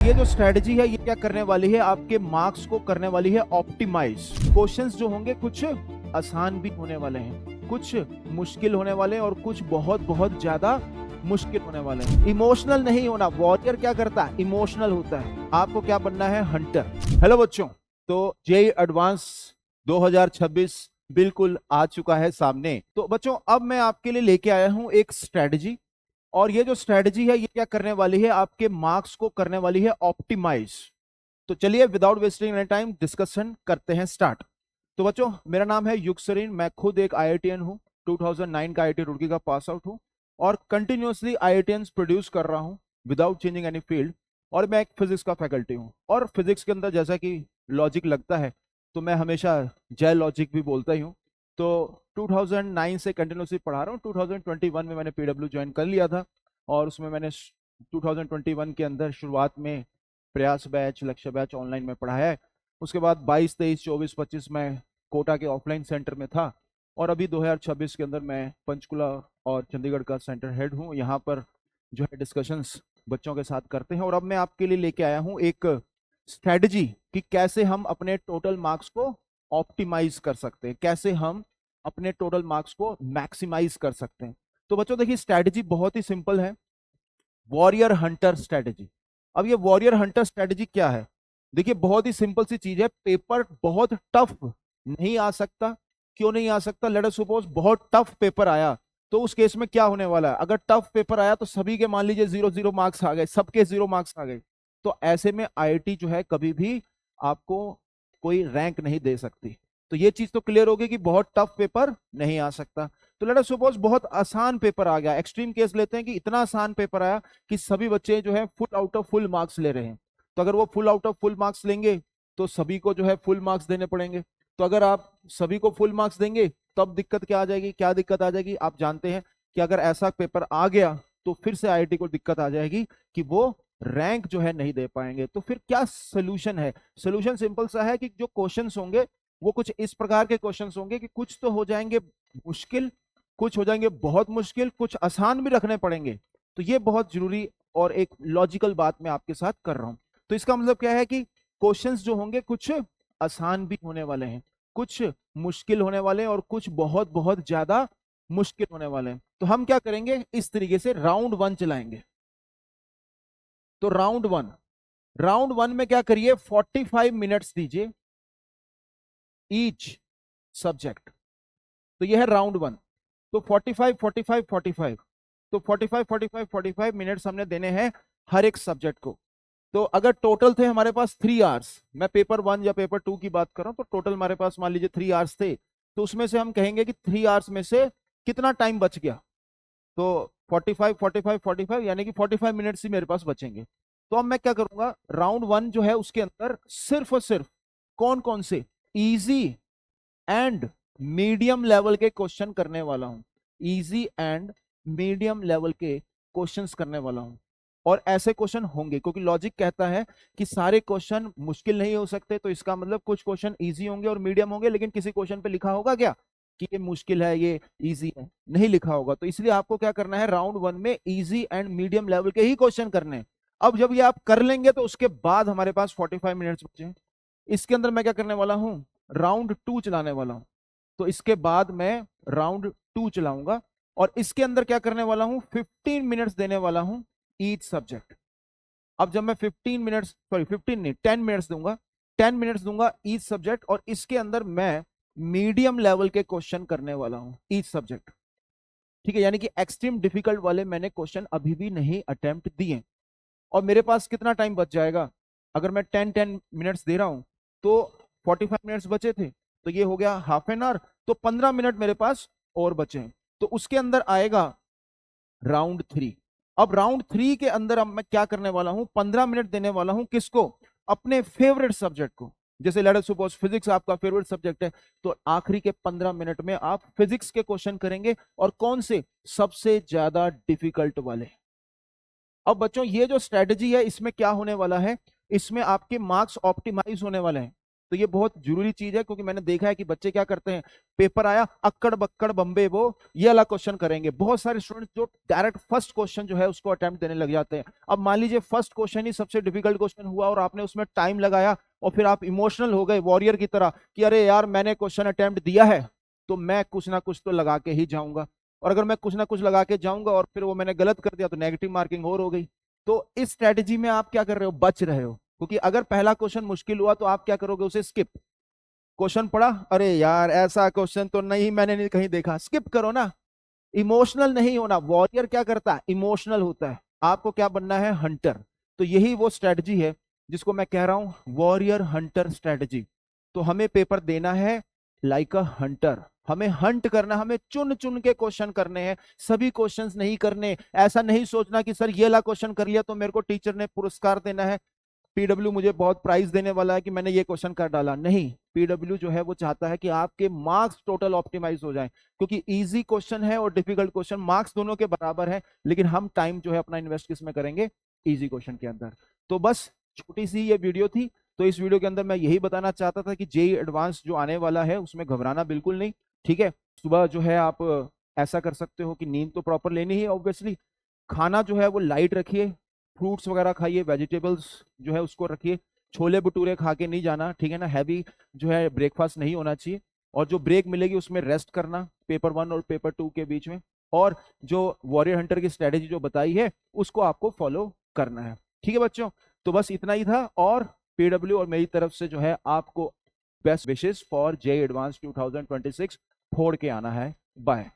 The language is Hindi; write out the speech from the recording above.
ये जो स्ट्रेटजी है ये क्या करने वाली है, आपके मार्क्स को करने वाली है ऑप्टिमाइज। क्वेश्चंस जो होंगे कुछ आसान भी होने वाले हैं, कुछ मुश्किल होने वाले हैं और कुछ बहुत बहुत ज्यादा मुश्किल होने वाले हैं। इमोशनल नहीं होना। वॉरियर क्या करता है, इमोशनल होता है। आपको क्या बनना है, हंटर। हेलो बच्चों, तो जेईई एडवांस 2026 बिल्कुल आ चुका है सामने। तो बच्चों अब मैं आपके लिए लेके आया हूं एक स्ट्रेटजी, और ये जो स्ट्रेटजी है ये क्या करने वाली है, आपके मार्क्स को करने वाली है ऑप्टिमाइज। तो चलिए without wasting any time discussion करते हैं स्टार्ट। तो बच्चों मेरा नाम है युगसरीन, मैं खुद एक आईआईटीएन हूं। 2009 का आईआईटी रुड़की का पास आउट हूं और कंटिन्यूअसली आईआईटीएंस प्रोड्यूस कर रहा हूं विदाउट चेंजिंग एनी फील्ड। और मैं एक फिजिक्स का फैकल्टी हूं, और फिजिक्स के अंदर जैसा कि लॉजिक लगता है तो मैं हमेशा जय लॉजिक भी बोलता ही हूँ। तो 2009 से कंटिन्यूसली पढ़ा रहा हूँ। 2021 में मैंने पीडब्ल्यू ज्वाइन कर लिया था, और उसमें मैंने 2021 के अंदर शुरुआत में प्रयास बैच, लक्ष्य बैच ऑनलाइन में पढ़ाया है। उसके बाद 22, 23, 24, 25 में कोटा के ऑफलाइन सेंटर में था, और अभी 2026 के अंदर मैं पंचकुला और चंडीगढ़ का सेंटर हेड हूँ। यहाँ पर जो है डिस्कशंस बच्चों के साथ करते हैं। और अब मैं आपके लिए लेके आया हूँ एक स्ट्रेटजी कि कैसे हम अपने टोटल मार्क्स को ऑप्टिमाइज कर सकते हैं, कैसे हम अपने टोटल मार्क्स को मैक्सिमाइज कर सकते हैं। तो बच्चों देखिए स्ट्रेटजी बहुत ही सिंपल है, वॉरियर हंटर स्ट्रेटजी। अब ये वॉरियर हंटर स्ट्रेटजी क्या है, देखिए बहुत ही सिंपल सी चीज है। पेपर बहुत टफ नहीं आ सकता। क्यों नहीं आ सकता, लेट अस सपोज बहुत टफ पेपर आया, तो उस केस में क्या होने वाला है, अगर टफ पेपर आया तो सभी के मान लीजिए 0 0 मार्क्स आ गए, सबके 0 मार्क्स आ गए। तो ऐसे में आईआईटी जो है कभी भी आपको कोई रैंक नहीं दे सकती। तो ये चीज तो क्लियर होगी कि बहुत टफ पेपर नहीं आ सकता। तो लेट अस सपोज बहुत आसान पेपर आ गया, एक्सट्रीम केस लेते हैं कि इतना आसान पेपर आया कि सभी बच्चे जो है full out of full marks ले रहे हैं। तो अगर वो full out of full marks लेंगे तो सभी को जो है फुल मार्क्स देने पड़ेंगे। तो अगर आप सभी को फुल मार्क्स देंगे तब दिक्कत क्या आ जाएगी, क्या दिक्कत आ जाएगी, आप जानते हैं कि अगर ऐसा पेपर आ गया तो फिर से आईआईटी को दिक्कत आ जाएगी कि वो रैंक जो है नहीं दे पाएंगे। तो फिर क्या सोल्यूशन है, सोल्यूशन सिंपल सा है कि जो क्वेश्चंस होंगे वो कुछ इस प्रकार के क्वेश्चंस होंगे कि कुछ तो हो जाएंगे मुश्किल, कुछ हो जाएंगे बहुत मुश्किल, कुछ आसान भी रखने पड़ेंगे। तो ये बहुत जरूरी और एक लॉजिकल बात मैं आपके साथ कर रहा हूं। तो इसका मतलब क्या है कि क्वेश्चंस जो होंगे कुछ आसान भी होने वाले हैं, कुछ मुश्किल होने वाले हैं, और कुछ बहुत बहुत ज्यादा मुश्किल होने वाले हैं। तो हम क्या करेंगे, इस तरीके से राउंड वन चलाएंगे। तो राउंड वन में क्या करिए, 45 मिनट्स दीजिए ईच सब्जेक्ट। तो ये है राउंड वन। तो 45 45 45, तो 45 45 45 मिनट्स हमने देने हैं हर एक सब्जेक्ट को। तो अगर टोटल थे हमारे पास 3 आवर्स, मैं पेपर 1 या पेपर 2 की बात कर रहा हूं, तो टोटल हमारे पास मान लीजिए 3 आवर्स थे। तो उसमें से हम कहेंगे कि 3 आवर्स में से कितना टाइम बच गया, तो 45 45 45 यानी कि 45 मिनट्स ही मेरे पास बचेंगे। तो अब मैं क्या करूंगा, राउंड वन जो है उसके अंदर सिर्फ और सिर्फ कौन कौन से इजी एंड मीडियम लेवल के क्वेश्चन करने वाला हूं, इजी एंड मीडियम लेवल के क्वेश्चंस करने वाला हूं। और ऐसे क्वेश्चन होंगे क्योंकि लॉजिक कहता है कि सारे क्वेश्चन मुश्किल नहीं हो सकते। तो इसका मतलब कुछ क्वेश्चन इजी होंगे और मीडियम होंगे, लेकिन किसी क्वेश्चन पे लिखा होगा क्या कि ये मुश्किल है, ये इजी है, नहीं लिखा होगा। तो इसलिए आपको क्या करना है, राउंड वन में इजी एंड मीडियम लेवल के ही क्वेश्चन करने हैं। अब जब ये आप कर लेंगे तो उसके बाद हमारे पास 45 मिनट्स बचे हैं। इसके अंदर मैं क्या करने वाला हूं, राउंड टू चलाने वाला हूं। तो इसके बाद मैं राउंड टू चलाऊंगा, और इसके अंदर क्या करने वाला हूं, 15 मिनट्स देने वाला हूं ईच सब्जेक्ट। अब जब मैं 15 मिनट्स, सॉरी 15 नहीं, 10 मिनट्स दूंगा, 10 मिनट्स दूंगा ईच सब्जेक्ट, और इसके अंदर मैं मीडियम लेवल के क्वेश्चन करने वाला हूं ईच सब्जेक्ट। ठीक है, यानी कि एक्सट्रीम डिफिकल्ट वाले मैंने क्वेश्चन अभी भी नहीं अटेम्प्ट दिए। और मेरे पास कितना टाइम बच जाएगा, अगर मैं 10 10 मिनट्स दे रहा हूं तो 45 मिनट्स बचे थे, तो ये हो गया हाफ एन आवर, तो 15 मिनट मेरे पास और बचे हैं। तो उसके अंदर आएगा राउंड थ्री। अब राउंड थ्री के अंदर अब मैं क्या करने वाला हूं, 15 मिनट देने वाला हूं किसको, अपने फेवरेट सब्जेक्ट को। जैसे लेट अस सपोज फिजिक्स आपका फेवरेट सब्जेक्ट है, तो आखिरी के 15 मिनट में आप फिजिक्स के क्वेश्चन करेंगे, और कौन से, सबसे ज्यादा डिफिकल्ट वाले। अब बच्चों ये जो स्ट्रेटजी है इसमें क्या होने वाला है, इसमें आपके मार्क्स ऑप्टिमाइज होने वाले हैं। तो ये बहुत जरूरी चीज है, क्योंकि मैंने देखा है कि बच्चे क्या करते हैं, पेपर आया अक्कड़ बक्कड़ बम्बे वो ये वाला क्वेश्चन करेंगे। बहुत सारे स्टूडेंट्स जो डायरेक्ट फर्स्ट क्वेश्चन जो है उसको अटेम्प्ट देने लग जाते हैं। अब मान लीजिए फर्स्ट क्वेश्चन ही सबसे डिफिकल्ट क्वेश्चन हुआ और आपने उसमें टाइम लगाया और फिर आप इमोशनल हो गए वॉरियर की तरह कि अरे यार मैंने क्वेश्चन अटेम्प्ट दिया है तो मैं कुछ ना कुछ तो लगा के ही जाऊंगा, और अगर मैं कुछ ना कुछ लगा के जाऊंगा और फिर वो मैंने गलत कर दिया तो नेगेटिव मार्किंग और हो गई। तो इस स्ट्रेटेजी में आप क्या कर रहे हो, बच रहे हो, क्योंकि अगर पहला क्वेश्चन मुश्किल हुआ तो आप क्या करोगे, उसे स्किप। क्वेश्चन पढ़ा, अरे यार ऐसा क्वेश्चन तो नहीं मैंने नहीं कहीं देखा, स्किप करो ना। इमोशनल नहीं होना, वॉरियर क्या करता है, इमोशनल होता है। आपको क्या बनना है, हंटर। तो यही वो स्ट्रेटजी है जिसको मैं कह रहा हूं वॉरियर हंटर स्ट्रेटजी। तो हमें पेपर देना है लाइक अ हंटर, हमें हंट करना, हमें चुन चुन के क्वेश्चन करने हैं, सभी क्वेश्चंस नहीं करने। ऐसा नहीं सोचना कि सर ये वाला क्वेश्चन कर लिया तो मेरे को टीचर ने पुरस्कार देना है, पीडब्ल्यू मुझे बहुत प्राइज देने वाला है कि मैंने ये क्वेश्चन कर डाला। नहीं, पीडब्ल्यू जो है वो चाहता है कि आपके मार्क्स टोटल ऑप्टिमाइज हो जाएं, क्योंकि इजी क्वेश्चन है और डिफिकल्ट क्वेश्चन मार्क्स दोनों के बराबर है, लेकिन हम टाइम जो है अपना इन्वेस्ट किस में करेंगे, इजी क्वेश्चन के अंदर। तो बस छोटी सी ये वीडियो थी। तो इस वीडियो के अंदर मैं यही बताना चाहता था कि जेई एडवांस जो आने वाला है उसमें घबराना बिल्कुल नहीं, ठीक है। सुबह जो है आप ऐसा कर सकते हो कि नींद तो प्रॉपर लेनी ही ऑब्वियसली, खाना जो है वो लाइट रखिए, फ्रूट्स वगैरह खाइए, वेजिटेबल्स जो है उसको रखिए, छोले भटूरे खा के नहीं जाना, ठीक है ना, हैवी जो है ब्रेकफास्ट नहीं होना चाहिए। और जो ब्रेक मिलेगी उसमें रेस्ट करना, पेपर 1 और पेपर 2 के बीच में। और जो वॉरियर हंटर की स्ट्रेटेजी जो बताई है उसको आपको फॉलो करना है, ठीक है बच्चों। तो बस इतना ही था, और पीडब्ल्यू और मेरी तरफ से जो है आपको best wishes for JEE advance 2026 फोड़ के आना है। बाय।